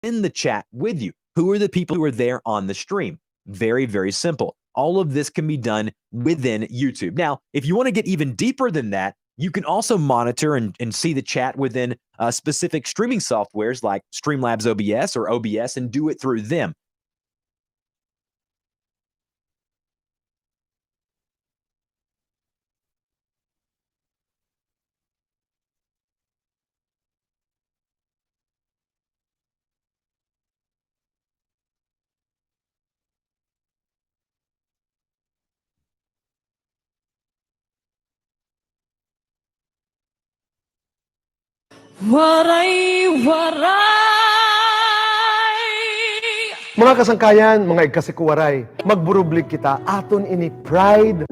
in the chat with you? Who are the people who are there on the stream? Very, very simple. All of this can be done within YouTube. Now, if you want to get even deeper than that, you can also monitor and see the chat within specific streaming softwares like Streamlabs OBS or OBS and do it through them. Mga kasangkayan, mga igkasikuwaray, magburublig kita aton ini pride.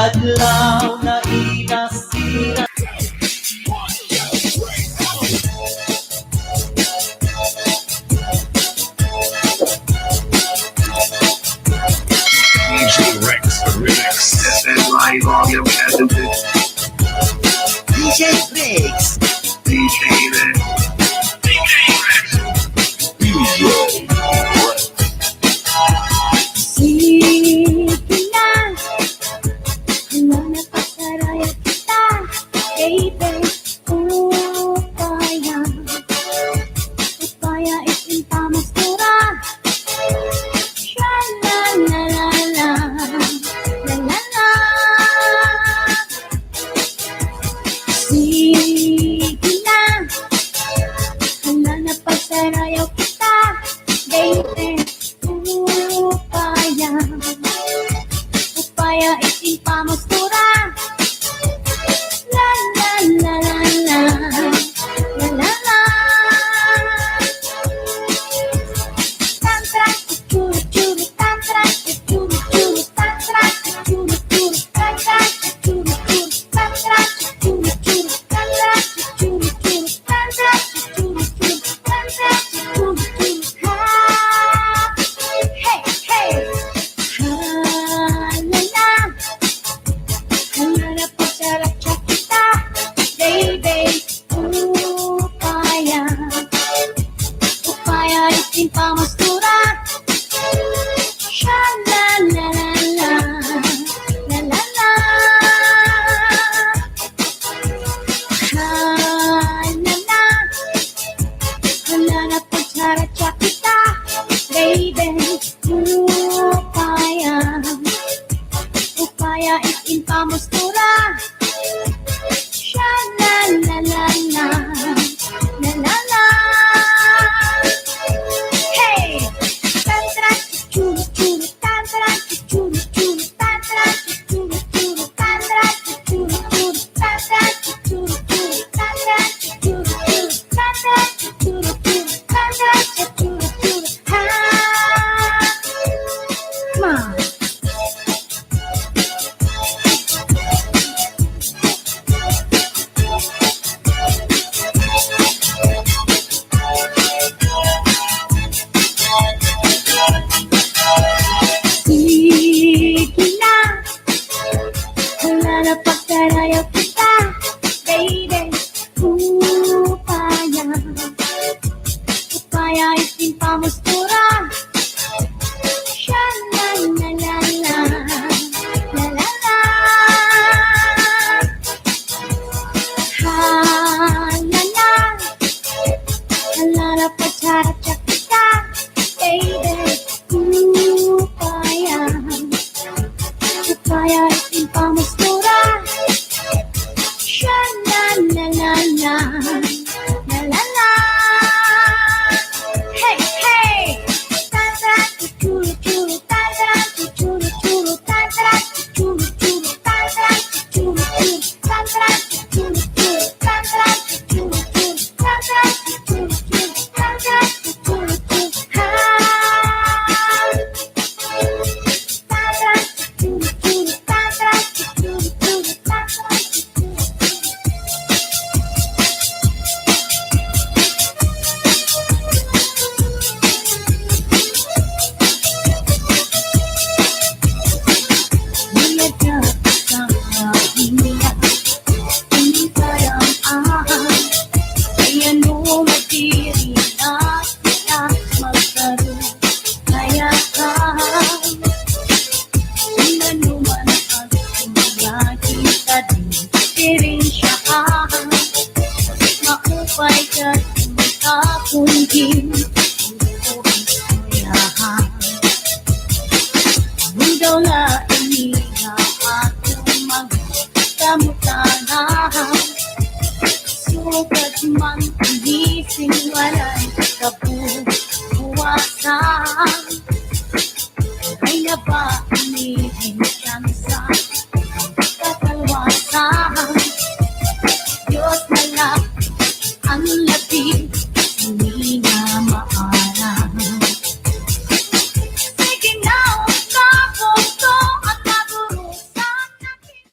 adlaw na DJ Briggs. DJ Briggs. Sige na, hala na pasaraya kita, baby. Upaya, upaya isintamastura. Sha la la la la, la la la. Sige na, hala na pasaraya kita, baby. Upaya, upaya isintamastura. La la la la la, la la la. Tantra churu churu, tantra churu churu, tantra churu churu, tantra churu churu, tantra churu churu, tantra churu churu, tantra churu churu, tantra churu churu. Ha, hey hey, ha la la. Hanap ko sa raksa kita, baby. Upaya, upaya isintamastura. Sha la la la la, la la la. Ha la la, hanap ko sa raksa kita, baby. Upaya, upaya isintamastura. Sha la la la la, la la la. Hey, tantra churu churu, tantra churu churu, tantra churu churu, tantra churu churu, tantra churu churu, tantra churu churu, tantra churu churu, tantra churu churu. Ha, ma. Sige na, hala na pagkarayaw kita, baby. Upaya, upaya isintamastura. Sha la la la la, la la la. Ha la la, hala na pagkarayaw kita, baby. Upaya, upaya isintamastura. Sha la la la la, la la la. Hey hey, tantra churu churu, tantra churu churu, tantra churu churu, tantra churu churu, tantra churu churu, tantra churu churu, tantra churu churu, tantra churu churu. Ha, tantra churu churu, tantra churu churu, tantra churu churu. Mundo na iniha akong magkamutanahan. Sugat man inising walay kabuwasan. Ay naba inihin siyang sa katalwasan. Diyos na lang ang labing hindi na maarang. Sige na, kapag to ang naburusan natin.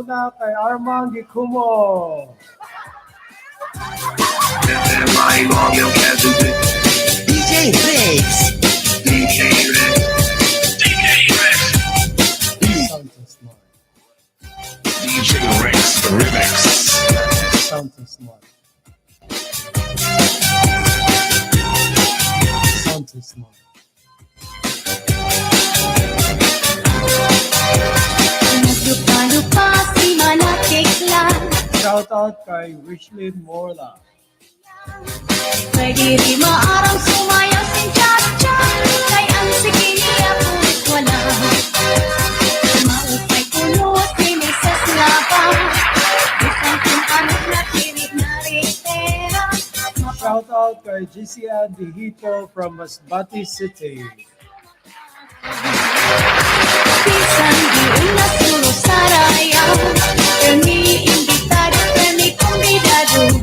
muna kay Armand Gicumo. DJ Rex. DJ Rex. DJ Rex. Sound so smart. DJ Rex Remix. Sound so smart. Sound so smart. Naglupa-lupa si Malakiklan. Shout out kay Wishlyn Morla. Pwede rin maarang sumayaw si Chacha. Kay ang sige niya puwit wala. Maupay kulot ni Mrs. Lapa. Isang kung anak na tirik na ritera. Shout out kay GCN Dihito from Masbate City. Bisan diin na suro sa rayaw. Kami imbitado, kami kumbidado.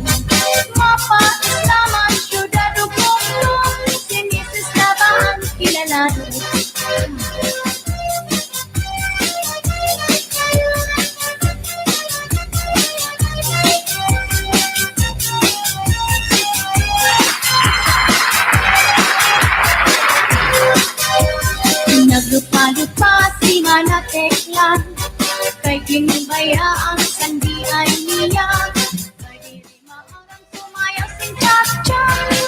Mapa-islaman, syudado kumplo. Si Mrs. Lapa ang kilalado. Naglupa-lupa si Manateklan. Kay kinubaya ang sandian niya. Pwede rin maarang sumayaw si Chacha.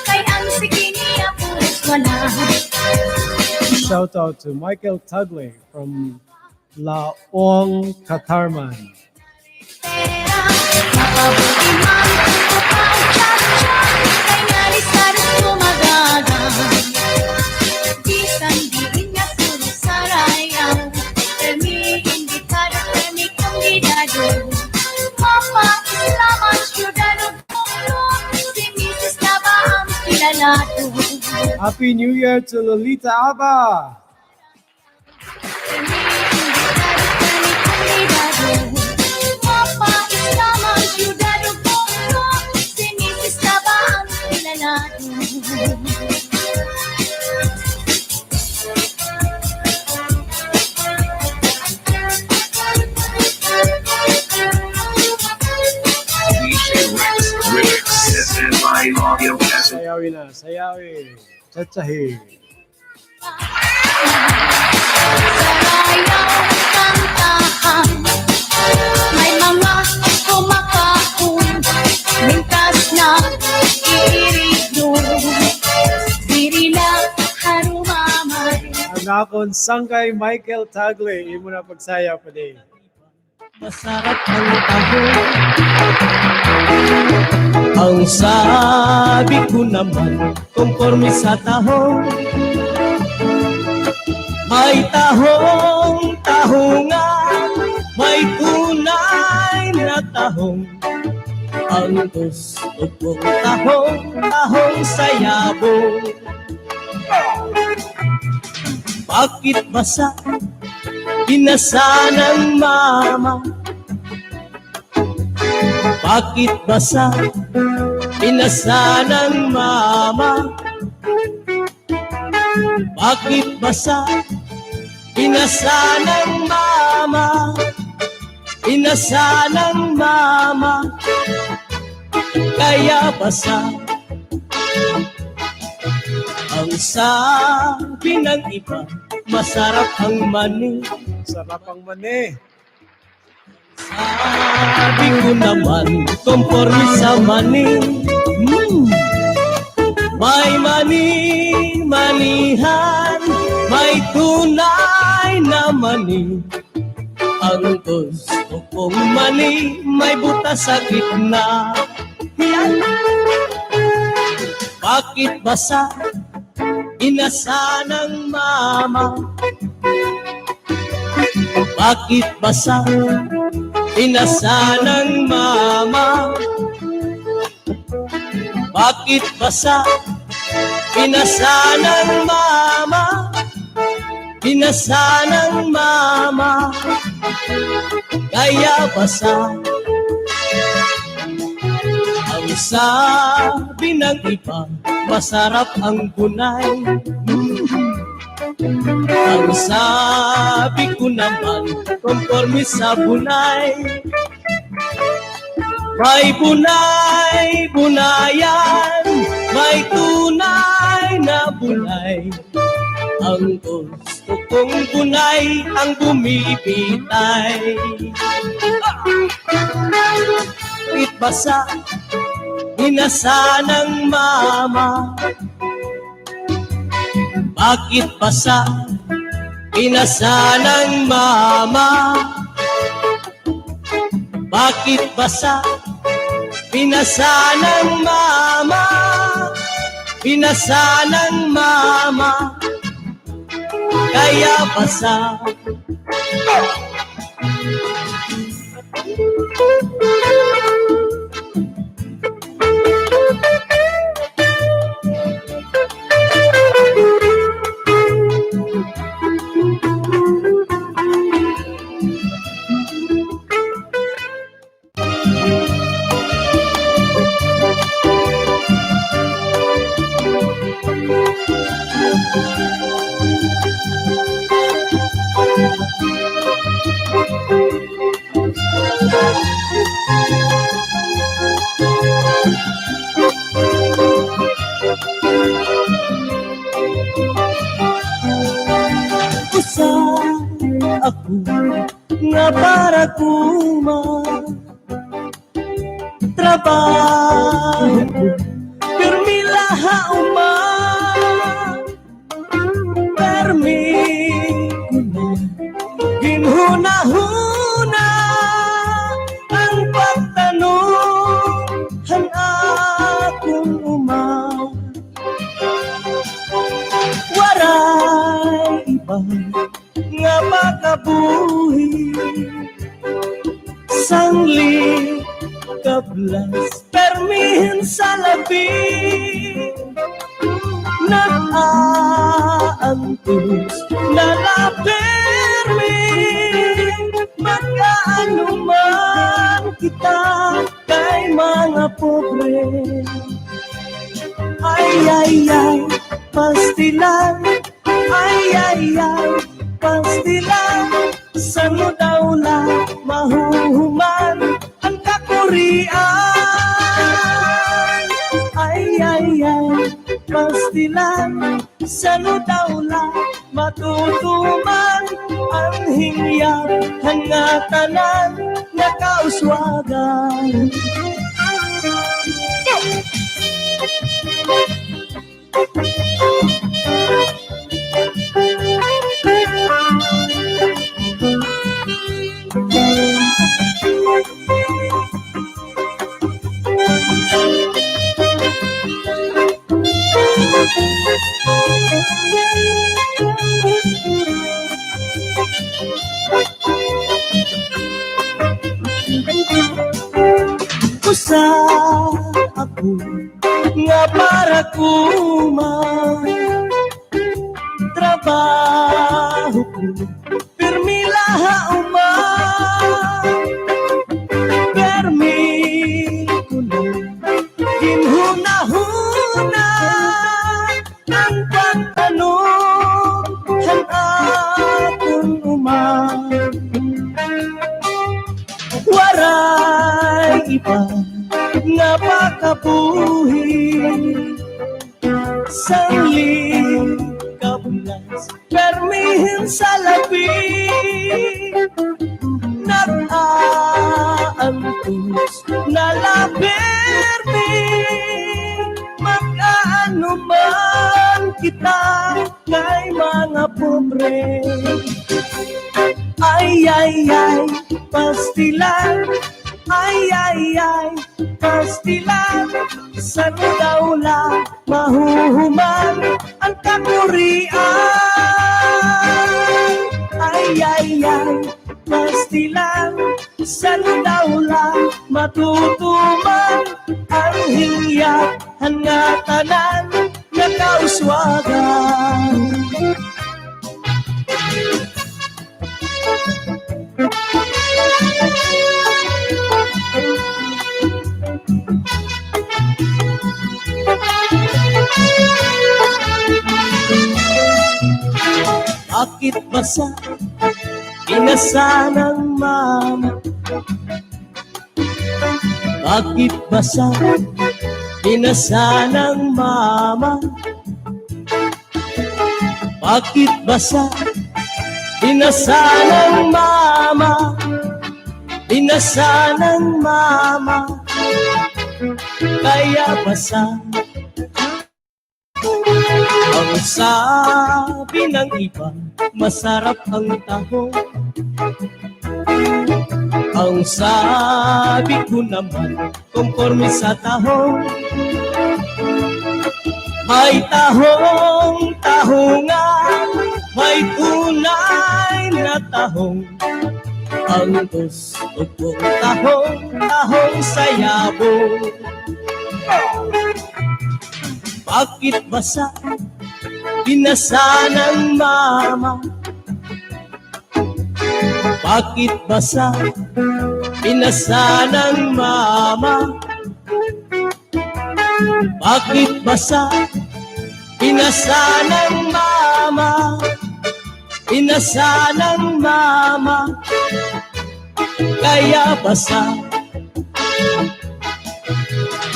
Kay ang sige niya pulis wala. Shout out to Michael Tagle from Laong Katarman. Pera, mapabuti man kung kapag Chacha. Kay nalisado tumagaga. Bisan diin nga suro sa rayaw. Kami imbitado, kami kumbidado. Mapa-islaman, syudado kumplo. Si Mrs. Lapa ang kilalado. Happy New Year to Lolita Aba! DJ Rex Remix. SNY Audio Cassette. Sayawin na, sayawin. Chachahi. May mga kumakaon, mintas na iirido. Diri na harumamay. Ang akon sangkay Michael Tagle. Imo na pagsayaw pa din. Masarap ang taho. Ang sabi ko naman, konforme sa taho. May tahong tahungan, may tunay na tahong. Ang gusto kong tahong, tahong sayabo. Bakit basa? Binasa ng mama. Bakit basa? Binasa ng mama. Bakit basa? Binasa ng mama. Binasa ng mama. Kaya basa. Ang sabi ng iba, masarap ang mani. Sarap ang mani. Sabi ko naman, konforme sa mani. May mani-manihan, may tunay na mani. Ang gusto kong mani, may butas sa gitna. Yan. Bakit basa? Inasa ng mama. Bakit basa? Inasa ng mama. Bakit basa? Binasa ng mama. Binasa ng mama. Kaya basa. Ang sabi ng iba, masarap ang bunay. Ang sabi ko naman, konforme sa bunay, may bunay-bunayan, may tunay na bunay. Ang gusto kong bunay ang bumibitay. Itbasa, inasa ng mama. Bakit basa, inasa ng mama? Bakit basa, pinasa ng mama? Pinasa ng mama, kaya basa. Usa ako nga para kuma trabaho ko pirmi laha uma permi ko na ginhuna-huna ang pagtanong han akong uma waray iba nga makabuhi sangli kablas permihin sa labi nag-aantos na lapermi magkaano man kita kay mga pobre ay pastilan ay pastilan saan mo daw lang mahuhuman ang kakurian ay pastilan saan mo daw lang matutuman ang hingyap hangatanan na kauswagan. Usa ako nga para kuma trabaho ko pirmi laha uma permi ko na ginhuna-huna ang pagtanong han akong uma waray iba nga makabuhi sangli kablas permihin sa labi nag-aantos na labermi mag-aano man kita kay mga pobre ay pastilan ay pastilan saan daw lang mahuhuman ang kakurian ay pastilan saan daw lang matutuman ang hingyap hangatanan na kauswagan. Bakit ba sa pinasa ng mama? Bakit ba sa pinasa ng mama? Bakit ba sa pinasa ng mama? Pinasa ng mama. Kaya ba sa ang sabi ng iba, masarap ang tahong. Ang sabi ko naman, konforme sa tahong. May tahong, tahongan, may tunay na tahong. Ang gusto kong tahong, tahong sayabong. Bakit ba sa pinasa ng mama? Bakit ba sa pinasa ng mama? Bakit ba sa pinasa ng mama? Pinasa ng mama. Kaya ba sa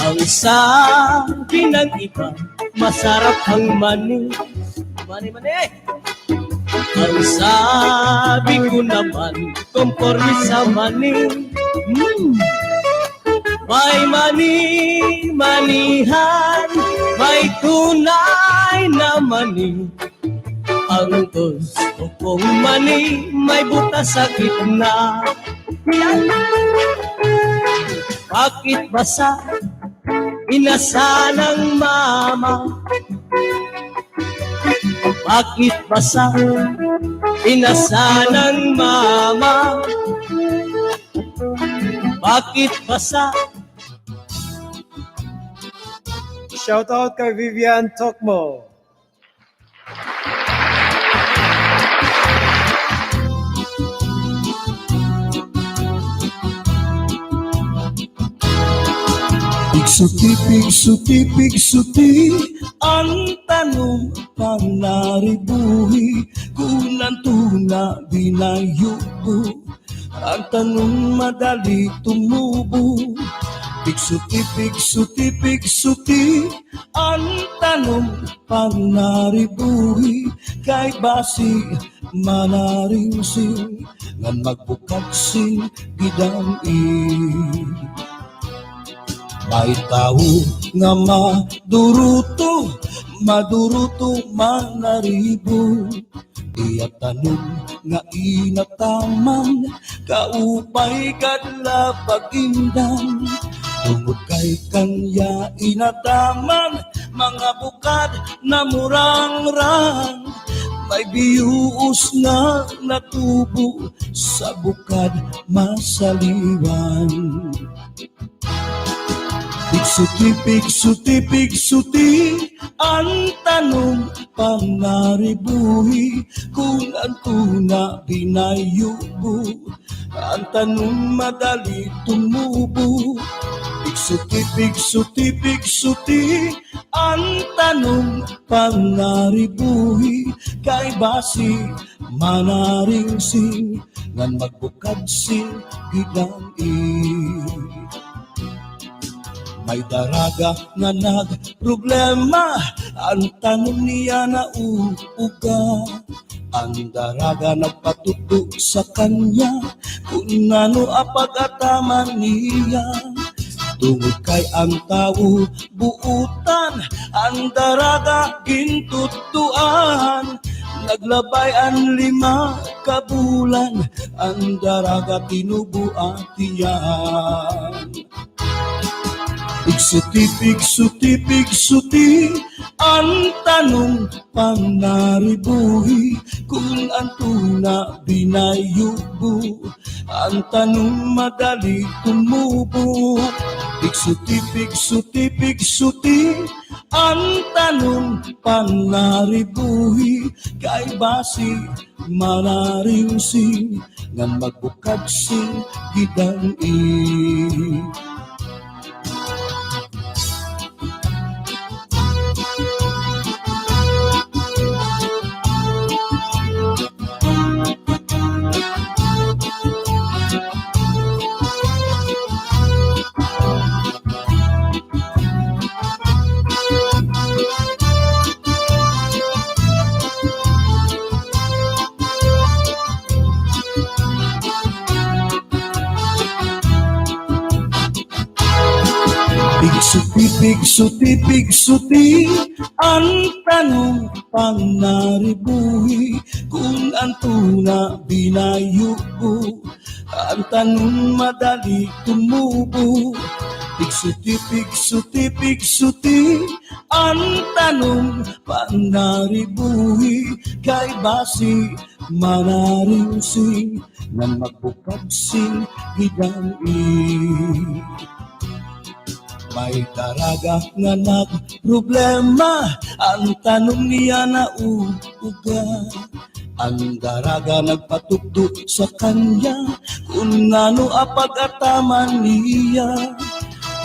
ang sabi ng iba, masarap ang mani. Mani. Ang sabi ko naman, konforme sa mani. May mani-manihan, may tunay na mani. Ang gusto kong mani, may butas sa gitna. Bakit ba sa pinasa ng mama? Bakit ba sa pinasa ng mama? Bakit ba sa Shout out kay Vivian Tokmo. Pigsuti, ang tanong panaribuhi, kunan tuna binayubo, ang tanong madali tumubo. Pigsuti, ang tanong panaribuhi, kay basi manaringsing, ngan magbukagsing gidang-i. May tao nga maduruto manaribo. Iya tanong nga inataman, kaupay kadla pagindang. Tungod kay kanya inataman, mga bukad na murang-rang. May biyuos na natubo sa bukad masaliwan. Pigsuti, ang tanong panaribuhi, kung ang tuna binayubo, ang tanong madali tumubo. Pigsuti, ang tanong panaribuhi, kay basi manaringsing, ngan magbukagsing gidang-i. May daraga nga nagproblema, ang tanong niya na uuga. Ang daraga nagpatuto sa kanya, kung ano apag-ataman niya. Tungod kay ang tao buutan, ang daraga gintutuan. Naglabay ang 5 kabulan, ang daraga tinubuatian. Pigsuti, ang tanong panaribuhi, kung ang tuna binayubo, ang tanong madali tumubo. Pigsuti, ang tanong panaribuhi, kay basi manaringsing, ngan magbukagsing gidang-i. Pigsuti, ang tanong pang naribuhi kung ang tuna binayuko, ang tanong madali tumubo. Pigsuti, ang tanong pang naribuhi kay basi manariusing nan magbukagsing hidang may daraga nga nagproblema, ang tanong niya na uuga. Ang daraga nagpatukdo sa kanya, kung ano apag-ataman niya.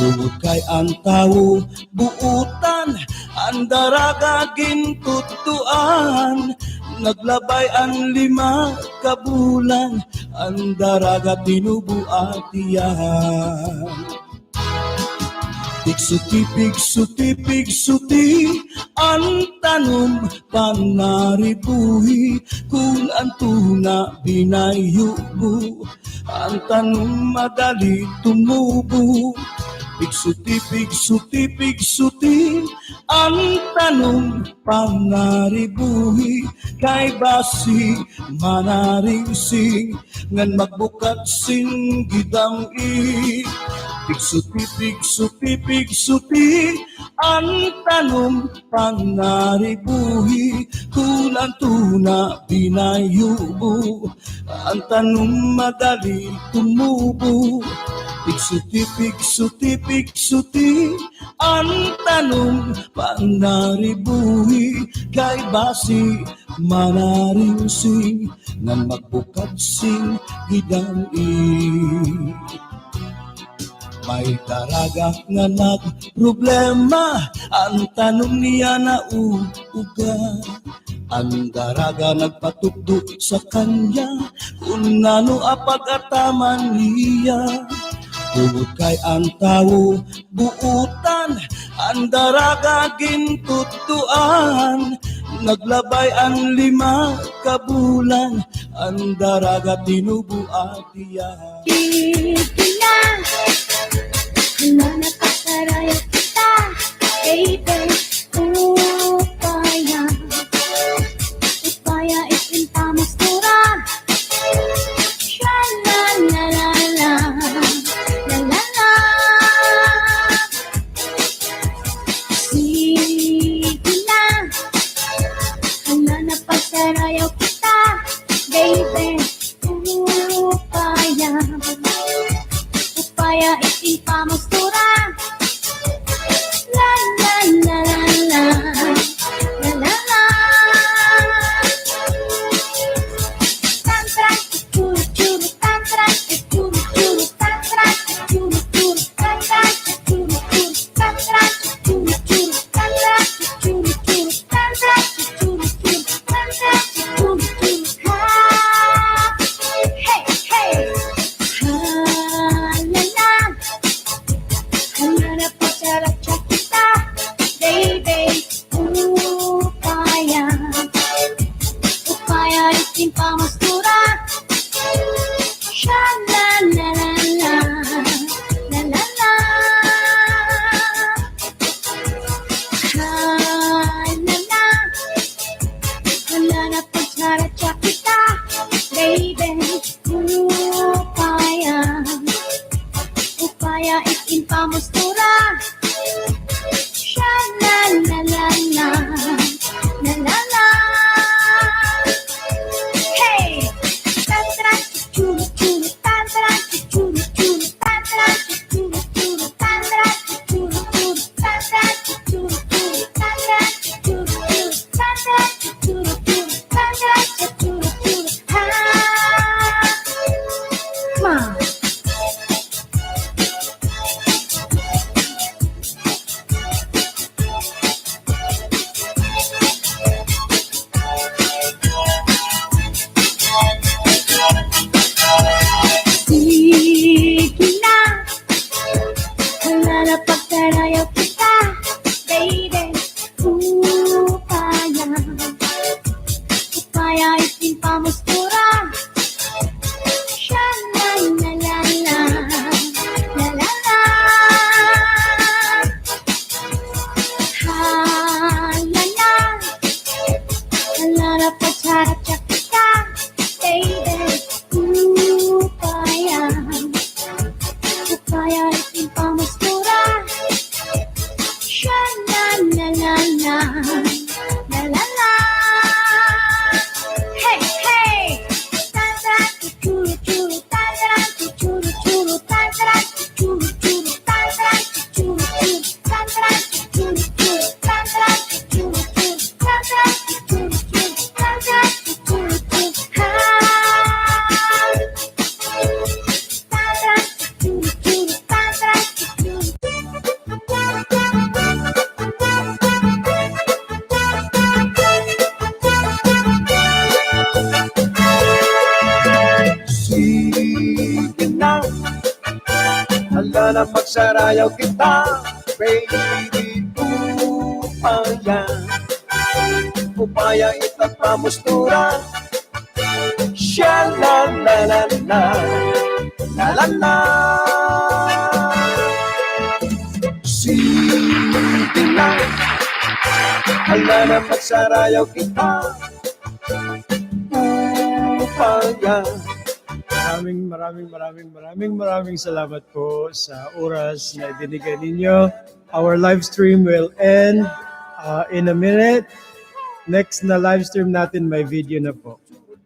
Tungod kay ang tao buutan, ang daraga gintutuan. Naglabay ang 5 kabulan, ang daraga tinubuatiyan. Pigsuti, ang tanong panaribuhi kung ang tuna binayubo, ang tanong madali tumubo. Pigsuti, ang tanong panaribuhi kay basi manaringsing ngan magbukat sing gidang Pigsuti, ang tanong panaribuhi kung ang tuna binayubo, ang tanong madali tumubo. Pigsuti, ang tanong panaribuhi kay basi manaringsing ngan magbukat sing gidang may daraga nga nagproblema, ang tanong niya na uuga. Ang daraga nagpatukdo sa kanya, kung ano apag-ataman niya. Tungod kay ang tao buutan, ang daraga gintutuan. Naglabay ang 5 kabulan, ang daraga tinubuatiyan. Pipila, nanapasarayo kita, baby, upaya itintamastura, sha-la-la-la-la, la-la-la. Sige na, nanapasarayo kita, baby, upaya itintamastura, la-la-la-la-la, la-la-la. Tantra, churu-churu, tantra, churu-churu, tantra, churu-churu, tantra, churu-churu, tantra, churu-churu, tantra, churu-churu, tantra, churu-churu, tantra, churu-churu. Ha, hey, hey. Ha, la-la. Hanap ko sarap sa kita, baby, upaya itintamastura, sha-la-la-la-la, la-la-la. Ha-la-la, hanap ko sarap sa kita, baby, upaya itintamastura, sha-la-la-la-la, la-la-la. Hey! Tantra, churu-churu, tantra, churu-churu, tantra, churu-churu, tantra, churu-churu, tantra, churu-churu, tantra, churu-churu, tantra, churu-churu, tantra, churu-churu. Ha! Ma! Sige na, hanap pagkarayaw kita, baby, upaya itintamastura, sha-la-la-la-la, la-la-la. Hala na magsarayaw kita, baby, upaya. Upaya ita't pamustura. Sha la la la la, la la la. Sige na, hala na magsarayaw kita, upaya. Maraming salamat po sa oras na ibinigay ninyo. Our live stream will end in a minute. Next na live stream natin may video na po.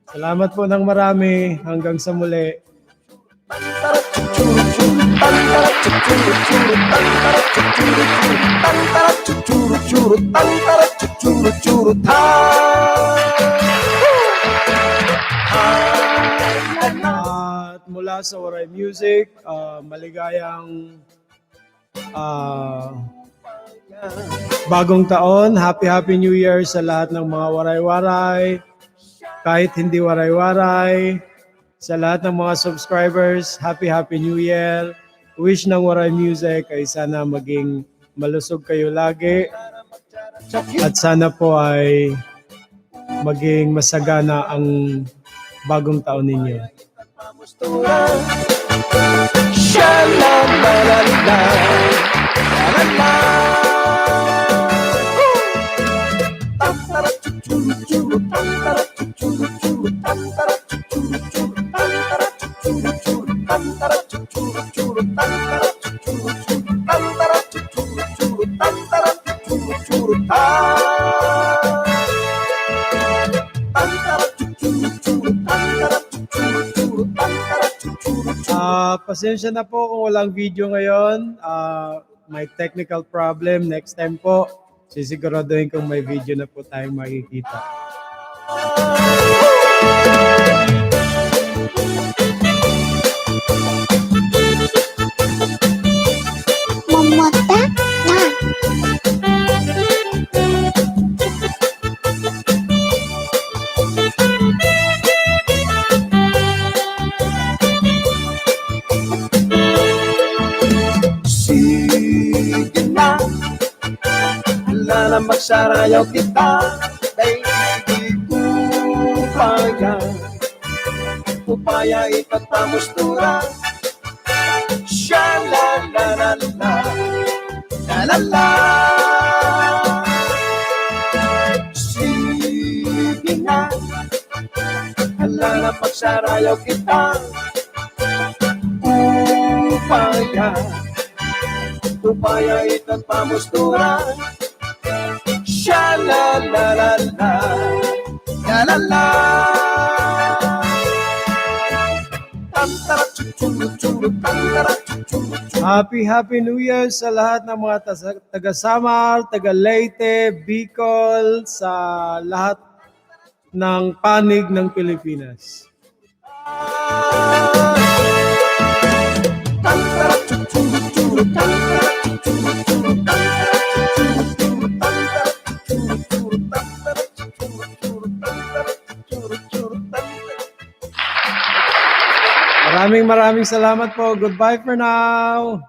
Salamat po ng marami. Hanggang sa muli. At mula sa Waray Music, maligayang bagong taon. Happy New Year sa lahat ng mga waray-waray. Kahit hindi waray-waray. Sa lahat ng mga subscribers, Happy New Year. Wish ng Waray Music ay sana maging malusog kayo lagi. At sana po ay maging masagana ang bagong taon ninyo. Pasensya na po kung walang video ngayon. May technical problem. Next time po, sisiguraduhin kung may video na po tayong makikita. Mamata na. Sige na, hala na magsarayaw kita, baby, upaya. Upaya ita't pamustura. Sha la la la la, la la la. Sige na, hala na magsarayaw kita, upaya. Upaya ita't pamustura. Sha la la la la, la la la. Happy New Year sa lahat ng mga taga Samar, taga Leyte, Bicol, sa lahat ng panig ng Pilipinas. Maraming salamat po. Goodbye for now.